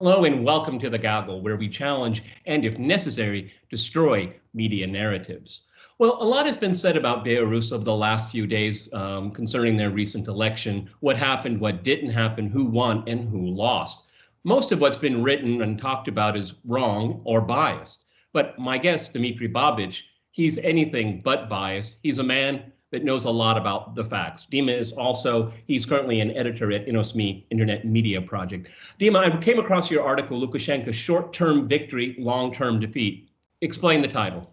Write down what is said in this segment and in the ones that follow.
Hello and welcome to The Goggle, where we challenge and, if necessary, destroy media narratives. Well, a lot has been said about Belarus over the last few days concerning their recent election, what happened, what didn't happen, who won, and who lost. Most of what's been written and talked about is wrong or biased. But my guest, Dmitry Babich, he's anything but biased. He's a man that knows a lot about the facts. He's currently an editor at InnosMe Internet Media Project. Dima, I came across your article, Lukashenko's Short-Term Victory, Long-Term Defeat. Explain the title.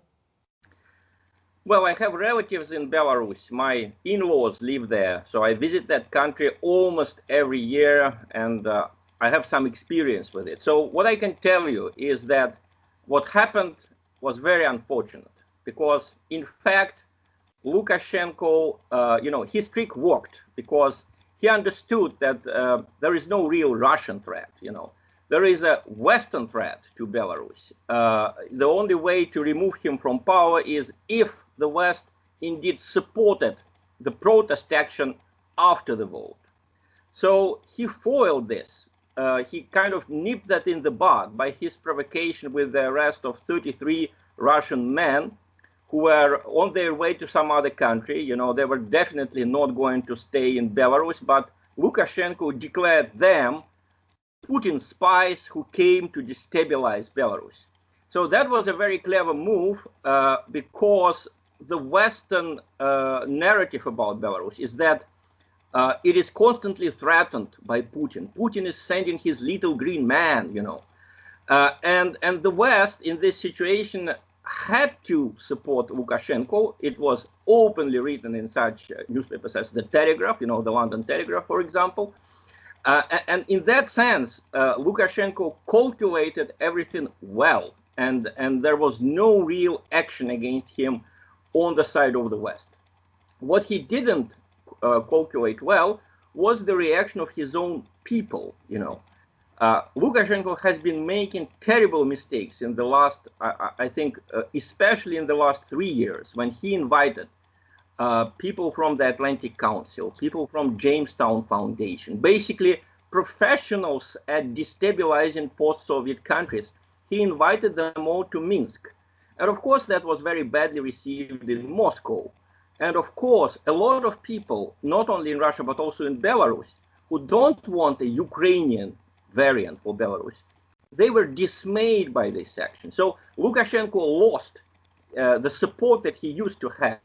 Well, I have relatives in Belarus. My in-laws live there, so I visit that country almost every year, and I have some experience with it. So what I can tell you is that what happened was very unfortunate, because in fact, Lukashenko, his trick worked, because he understood that there is no real Russian threat. There is a Western threat to Belarus. The only way to remove him from power is if the West indeed supported the protest action after the vote. So he foiled this. He kind of nipped that in the bud by his provocation with the arrest of 33 Russian men who were on their way to some other country. They were definitely not going to stay in Belarus, but Lukashenko declared them Putin spies who came to destabilize Belarus. So that was a very clever move because the Western narrative about Belarus is that it is constantly threatened by Putin. Putin is sending his little green man, and the West in this situation had to support Lukashenko. It was openly written in such newspapers as the Telegraph, the London Telegraph, for example. And in that sense, Lukashenko calculated everything well, and there was no real action against him on the side of the West. What he didn't calculate well was the reaction of his own people. Lukashenko has been making terrible mistakes in the last, I think, especially in the last 3 years, when he invited people from the Atlantic Council, people from Jamestown Foundation, basically professionals at destabilizing post-Soviet countries. He invited them all to Minsk. And of course, that was very badly received in Moscow. And of course, a lot of people, not only in Russia, but also in Belarus, who don't want a Ukrainian variant for Belarus, they were dismayed by this action. So Lukashenko lost the support that he used to have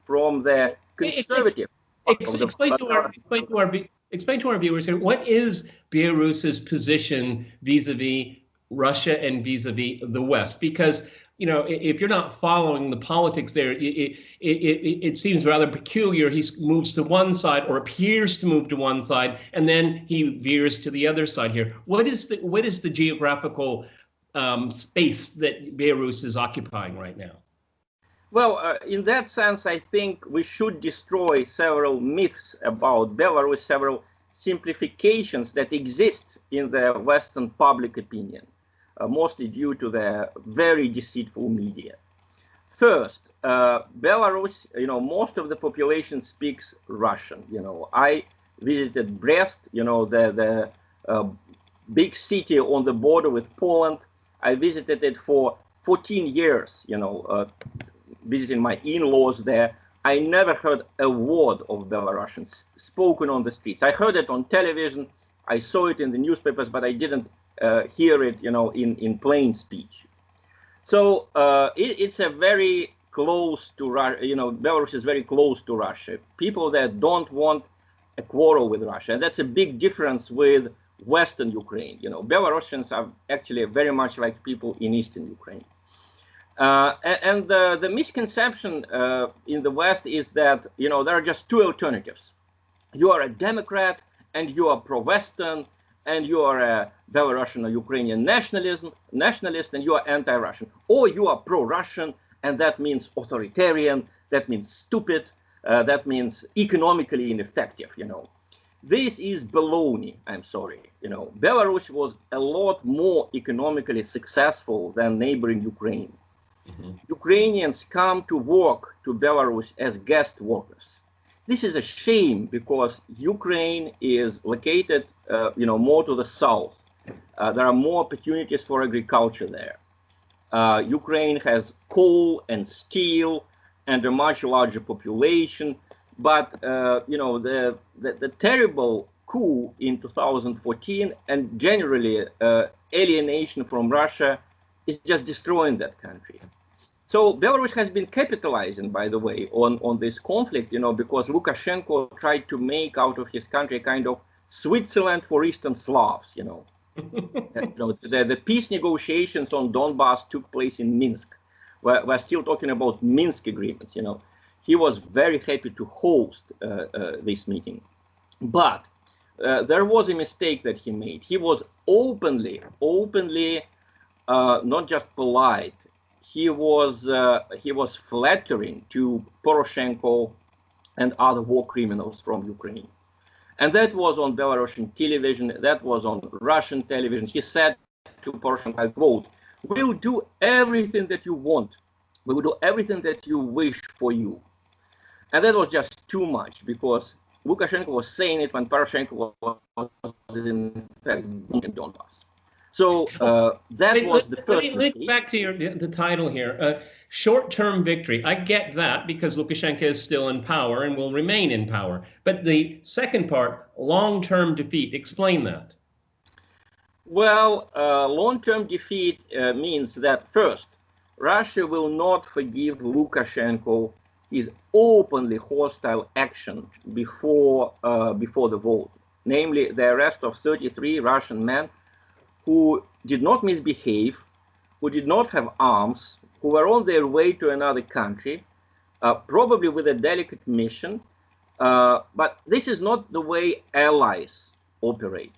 from the conservative. Explain to our viewers here, what is Belarus's position vis-a-vis Russia and vis-a-vis the West? Because if you're not following the politics there, it seems rather peculiar. He moves to one side, or appears to move to one side, and then he veers to the other side here. What is the geographical space that Belarus is occupying right now? Well, in that sense, I think we should destroy several myths about Belarus, several simplifications that exist in the Western public opinion. Mostly due to the very deceitful media. First, Belarus, most of the population speaks Russian. I visited Brest, the big city on the border with Poland. I visited it for 14 years, visiting my in-laws there. I never heard a word of Belarusian spoken on the streets. I heard it on television, I saw it in the newspapers, but I didn't hear it, in plain speech. So it's a very close to Russia. Belarus is very close to Russia. People that don't want a quarrel with Russia, and that's a big difference with Western Ukraine. Belarusians are actually very much like people in Eastern Ukraine. And the misconception in the West is that there are just two alternatives. You are a Democrat and you are pro-Western, and you are a Belarusian or Ukrainian nationalist, and you are anti-Russian. Or you are pro-Russian, and that means authoritarian, that means stupid, that means economically ineffective, This is baloney, I'm sorry. Belarus was a lot more economically successful than neighboring Ukraine. Mm-hmm. Ukrainians come to work to Belarus as guest workers. This is a shame because Ukraine is located, more to the south. There are more opportunities for agriculture there. Ukraine has coal and steel and a much larger population. But the terrible coup in 2014 and generally alienation from Russia is just destroying that country. So Belarus has been capitalizing, by the way, on this conflict, because Lukashenko tried to make out of his country a kind of Switzerland for Eastern Slavs, The peace negotiations on Donbass took place in Minsk. We're still talking about Minsk agreements, He was very happy to host this meeting. But there was a mistake that he made. He was openly, not just polite, he was flattering to Poroshenko and other war criminals from Ukraine. And that was on Belarusian television, that was on Russian television. He said to Poroshenko, I quote, "We'll do everything that you want. We will do everything that you wish for you." And that was just too much, because Lukashenko was saying it when Poroshenko was in fact in Donbass. So that was the first mistake. Let me back to the title here. Short-term victory. I get that because Lukashenko is still in power and will remain in power. But the second part, long-term defeat. Explain that. Well, long-term defeat means that first, Russia will not forgive Lukashenko his openly hostile action before the vote, namely the arrest of 33 Russian men who did not misbehave, who did not have arms, who were on their way to another country, probably with a delicate mission. But this is not the way allies operate,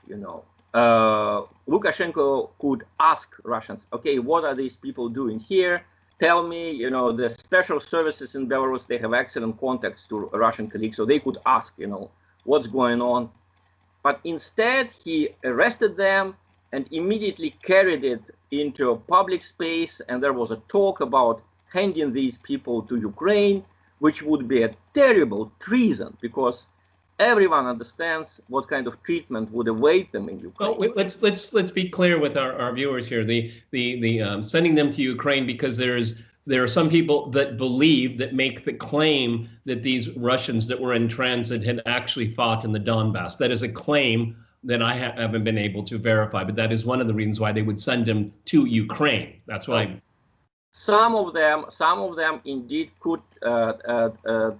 Lukashenko could ask Russians, okay, what are these people doing here? Tell me, the special services in Belarus, they have excellent contacts to Russian colleagues, so they could ask, what's going on. But instead, he arrested them and immediately carried it into a public space, and there was a talk about handing these people to Ukraine, which would be a terrible treason, because everyone understands what kind of treatment would await them in Ukraine. Well, let's be clear with our viewers here. The sending them to Ukraine, because there are some people that believe, that make the claim that these Russians that were in transit had actually fought in the Donbass. That is a claim that I haven't been able to verify, but that is one of the reasons why they would send them to Ukraine. That's why. Some of them indeed could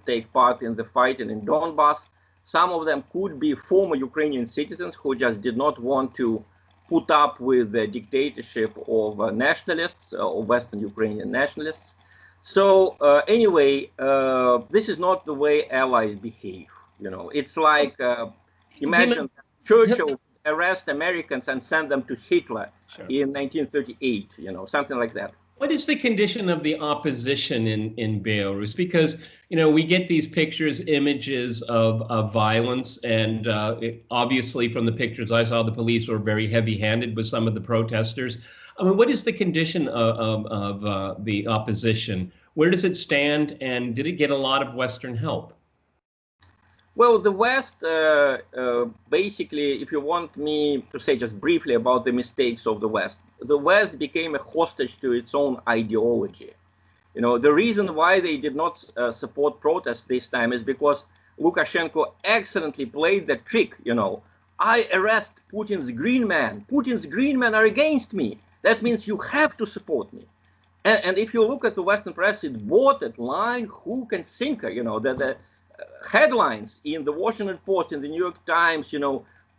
take part in the fighting in Donbass. Some of them could be former Ukrainian citizens who just did not want to put up with the dictatorship of nationalists, or Western Ukrainian nationalists. So anyway, this is not the way allies behave. It's like, imagine Churchill arrest Americans and send them to Hitler in 1938, something like that. What is the condition of the opposition in Belarus? Because, we get these pictures, images of violence, and obviously from the pictures I saw, the police were very heavy-handed with some of the protesters. I mean, what is the condition of the opposition? Where does it stand, and did it get a lot of Western help? Well, the West, basically, if you want me to say just briefly about the mistakes of the West became a hostage to its own ideology. The reason why they did not support protests this time is because Lukashenko excellently played the trick, I arrest Putin's green man. Putin's green men are against me. That means you have to support me. And if you look at the Western press, it bought it line, hook, and sinker, the headlines in the Washington Post, in the New York Times,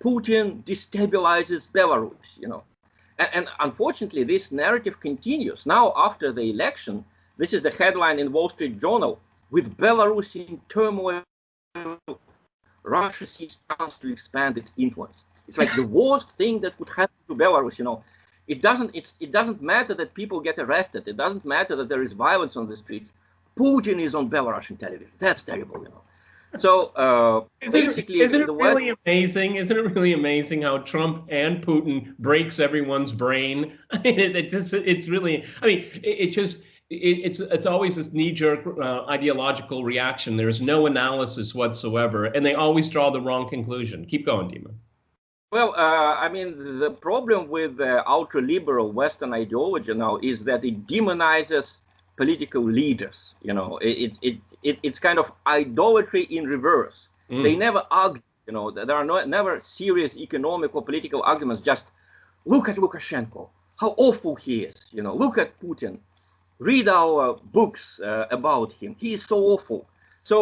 Putin destabilizes Belarus, and unfortunately this narrative continues. Now, after the election, this is the headline in Wall Street Journal: with Belarus in turmoil, Russia seeks chance to expand its influence. It's like the worst thing that could happen to Belarus, It doesn't matter that people get arrested. It doesn't matter that there is violence on the street. Putin is on Belarusian television. That's terrible, So basically, isn't it really amazing? Isn't it really amazing how Trump and Putin breaks everyone's brain? I mean, it's really. I mean, it's always this knee-jerk ideological reaction. There's no analysis whatsoever, and they always draw the wrong conclusion. Keep going, Dima. Well, I mean, the problem with the ultra-liberal Western ideology now is that it demonizes political leaders. You know, it's kind of idolatry in reverse. They Mm. never argue. You know, there are never serious economic or political arguments. Just look at Lukashenko, how awful he is. You know, look at Putin. Read our books about him. He is so awful. So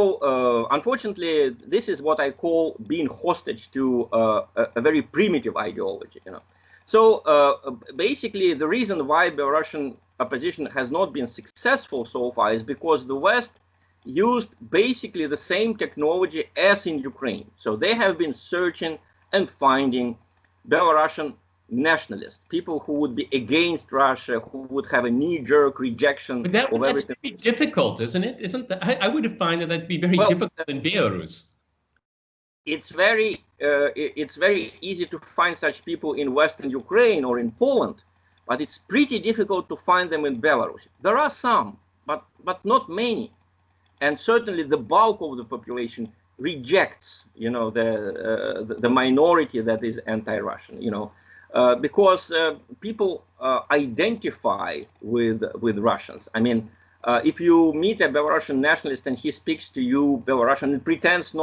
unfortunately, this is what I call being hostage to a very primitive ideology. You know, so basically, the reason why Belarusian opposition has not been successful so far is because the West used basically the same technology as in Ukraine. So they have been searching and finding Belarusian nationalists, people who would be against Russia, who would have a knee-jerk rejection But of that's everything. very difficult, isn't it? Isn't that, I would find that that'd be very Well, difficult in Belarus. it's very easy to find such people in Western Ukraine or in Poland, but it's pretty difficult to find them in Belarus. There are some, but not many, and certainly the bulk of the population rejects, you know, the minority that is anti-Russian, you know, because people identify with Russians. I mean, if you meet a Belarusian nationalist and he speaks to you Belarusian and pretends not